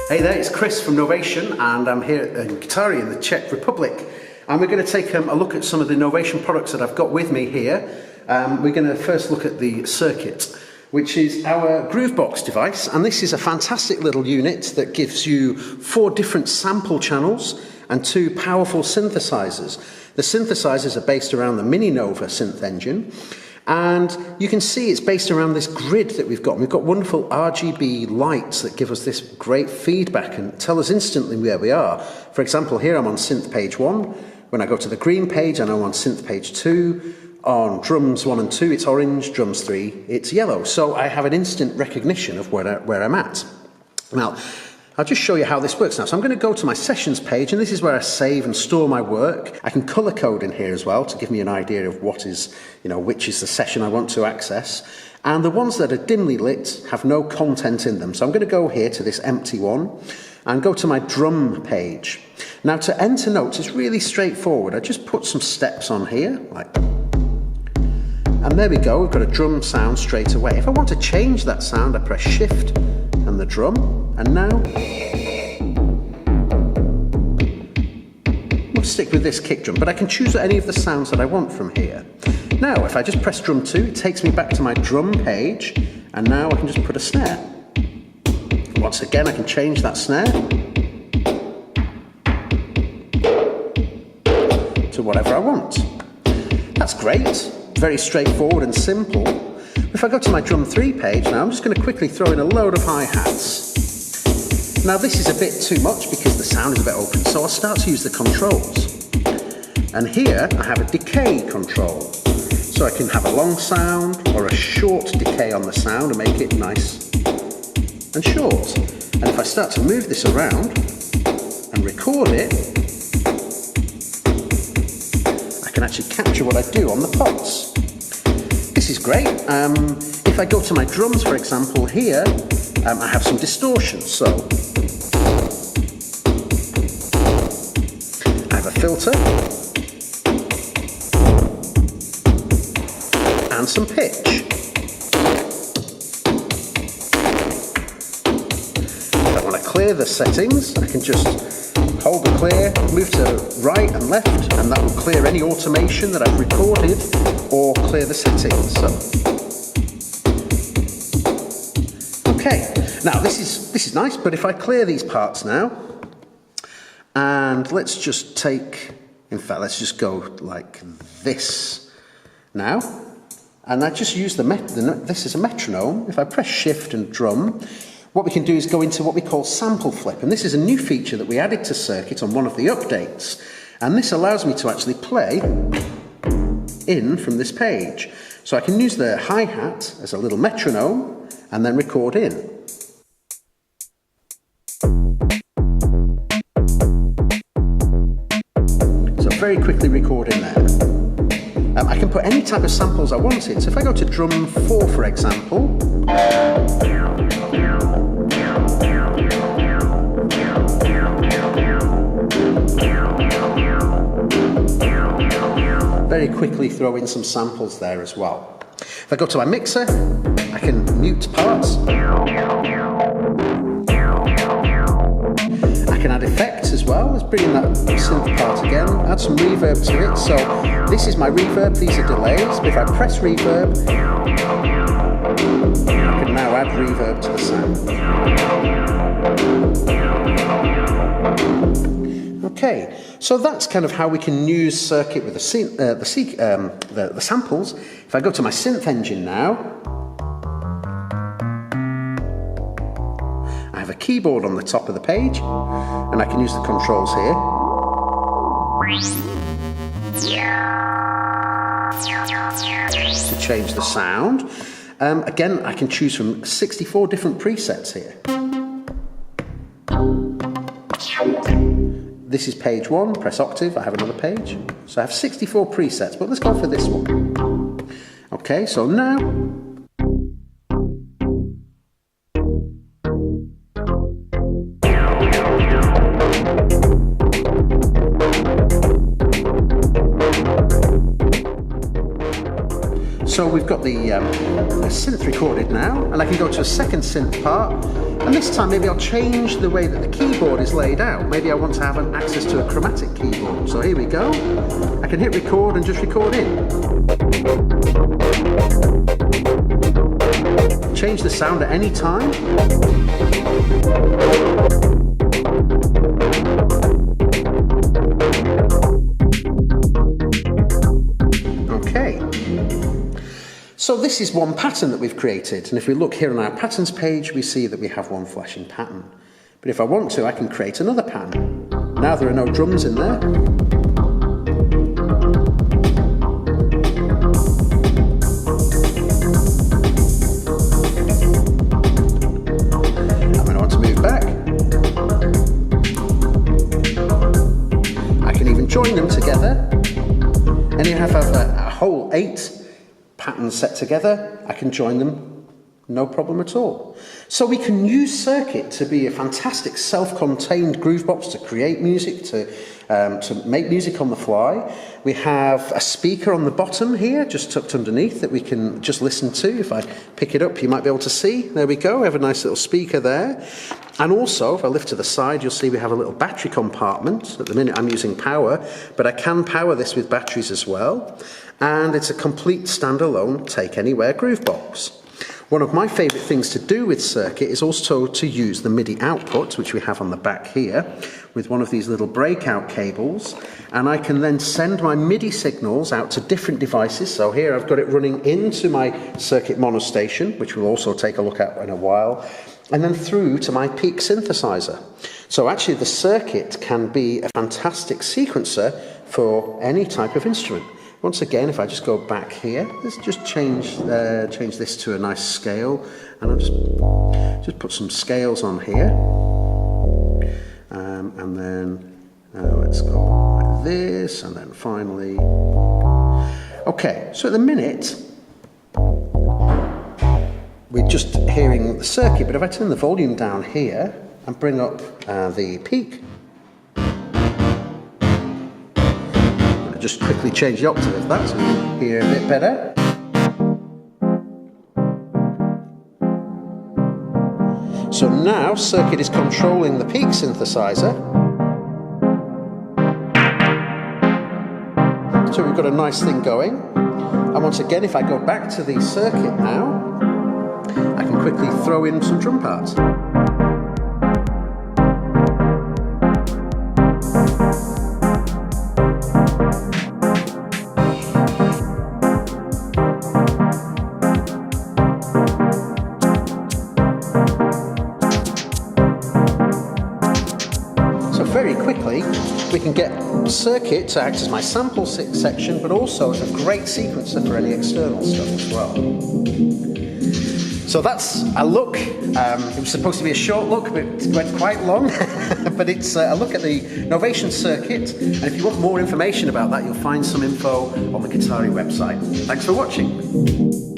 Hey there, it's Chris from Novation, and I'm here in Kytary in the Czech Republic. And we're going to take a look at some of the Novation products that I've got with me here. We're going to first look at the Circuit, which is our Groovebox device. And this is a fantastic little unit that gives you 4 different sample channels and 2 powerful synthesizers. The synthesizers are based around the Mini Nova Synth Engine. And you can see it's based around this grid that we've got. We've got wonderful RGB lights that give us this great feedback and tell us instantly where we are. For example, here I'm on synth page 1. When I go to the green page, I know I'm on synth page 2. On drums 1 and 2, it's orange. Drums 3, it's yellow. So I have an instant recognition of where I'm at. Now, I'll just show you how this works now. So I'm going to go to my sessions page, and this is where I save and store my work. I can color code in here as well to give me an idea of what is, which is the session I want to access. And the ones that are dimly lit have no content in them. So I'm going to go here to this empty one and go to my drum page. Now to enter notes is really straightforward. I just put some steps on here, like, and there we go. We've got a drum sound straight away. If I want to change that sound, I press Shift and the drum, and now we'll stick with this kick drum, but I can choose any of the sounds that I want from here. Now if I just press drum 2, it takes me back to my drum page, and now I can just put a snare. Once again, I can change that snare to whatever I want. That's great, very straightforward and simple. If I go to my drum 3 page now, I'm just going to quickly throw in a load of hi-hats. Now this is a bit too much because the sound is a bit open, so I'll start to use the controls. And here I have a decay control. So I can have a long sound or a short decay on the sound and make it nice and short. And if I start to move this around and record it, I can actually capture what I do on the pots. This is great. If I go to my drums, for example, here, I have some distortion. So I have a filter and some pitch. If I want to clear the settings, I can just hold the clear, move to right and left, and that will clear any automation that I've recorded or clear the settings. So, okay, now this is nice, but if I clear these parts now, and let's just take, in fact, let's just go like this now, and I just use this is a metronome. If I press Shift and drum, what we can do is go into what we call sample flip, and this is a new feature that we added to Circuit on one of the updates, and this allows me to actually play in from this page. So I can use the hi-hat as a little metronome and then record in. So very quickly record in there. I can put any type of samples I wanted. So if I go to drum 4, for example, very quickly throw in some samples there as well. If I go to my mixer, I can mute parts. I can add effects as well. Let's bring in that synth part again, add some reverb to it. So this is my reverb, these are delays, but if I press reverb, I can now add reverb to the sound. Okay, so that's kind of how we can use Circuit with the samples. If I go to my Synth Engine now, I have a keyboard on the top of the page, and I can use the controls here. To change the sound. Again, I can choose from 64 different presets here. This is page 1, press octave, I have another page. So I have 64 presets, but let's go for this one. Okay, so now, So we've got the synth recorded now, and I can go to a second synth part, and this time maybe I'll change the way that the keyboard is laid out. Maybe I want to have access to a chromatic keyboard. So here we go. I can hit record and just record in. Change the sound at any time. Okay. So this is one pattern that we've created, and if we look here on our patterns page, we see that we have one flashing pattern. But if I want to, I can create another pattern. Now there are no drums in there. And when I want to move back, I can even join them together. And if I have a whole 8 patterns set together, I can join them, no problem at all. So we can use Circuit to be a fantastic self-contained groove box to create music, to make music on the fly. We have a speaker on the bottom here, just tucked underneath, that we can just listen to. If I pick it up, you might be able to see. There we go, we have a nice little speaker there. And also, if I lift to the side, you'll see we have a little battery compartment. At the minute I'm using power, but I can power this with batteries as well. And it's a complete standalone take anywhere groove box. One of my favourite things to do with Circuit is also to use the MIDI output, which we have on the back here, with one of these little breakout cables, and I can then send my MIDI signals out to different devices. So here I've got it running into my Circuit monostation, which we'll also take a look at in a while, and then through to my peak synthesizer. So actually the Circuit can be a fantastic sequencer for any type of instrument. Once again, if I just go back here, let's just change this to a nice scale, and I'll just put some scales on here, and then let's go like this, and then finally. Okay, so at the minute we're just hearing the Circuit, but if I turn the volume down here and bring up the peak. Just quickly change the octave of that so you can hear a bit better. So now Circuit is controlling the peak synthesizer. So we've got a nice thing going. And once again, if I go back to the Circuit now, I can quickly throw in some drum parts. Very quickly, we can get Circuit to act as my sample section, but also as a great sequencer for any external stuff as well. So that's a look. It was supposed to be a short look, but it went quite long. But it's a look at the Novation Circuit, and if you want more information about that, you'll find some info on the Kytary website. Thanks for watching.